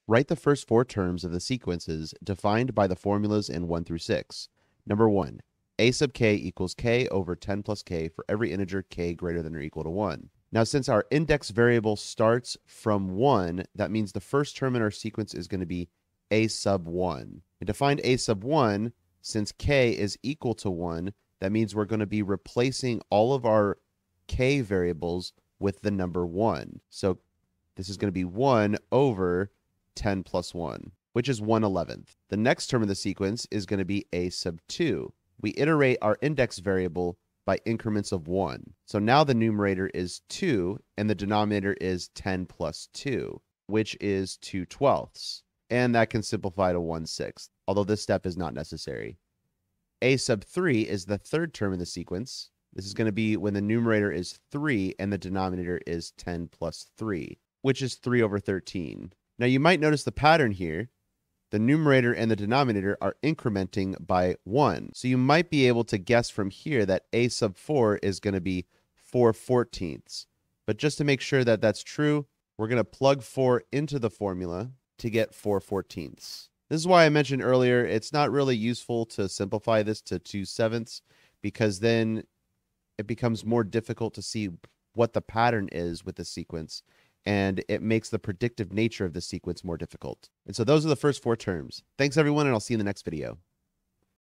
Write the first four terms of the sequences defined by the formulas in 1 through 6. Number 1, a sub k equals k over 10 plus k for every integer k greater than or equal to 1. Now, since our index variable starts from 1, that means the first term in our sequence is going to be a sub 1. And to find a sub 1, since k is equal to 1, that means we're going to be replacing all of our k variables with the number 1. So this is going to be 1 over 10 plus 1, which is 1/11th. The next term of the sequence is going to be a sub 2. We iterate our index variable by increments of 1. So now the numerator is 2, and the denominator is 10 plus 2, which is 2/12ths. And that can simplify to 1/6, although this step is not necessary. A sub 3 is the third term in the sequence. This is going to be when the numerator is 3 and the denominator is 10 plus 3, which is 3 over 13. Now you might notice the pattern here. The numerator and the denominator are incrementing by 1. So you might be able to guess from here that a sub 4 is going to be 4/14ths. But just to make sure that that's true, we're going to plug 4 into the formula to get 4/14ths. This is why I mentioned earlier, it's not really useful to simplify this to 2/7, because then it becomes more difficult to see what the pattern is with the sequence, and it makes the predictive nature of the sequence more difficult. And so those are the first four terms. Thanks, everyone, and I'll see you in the next video.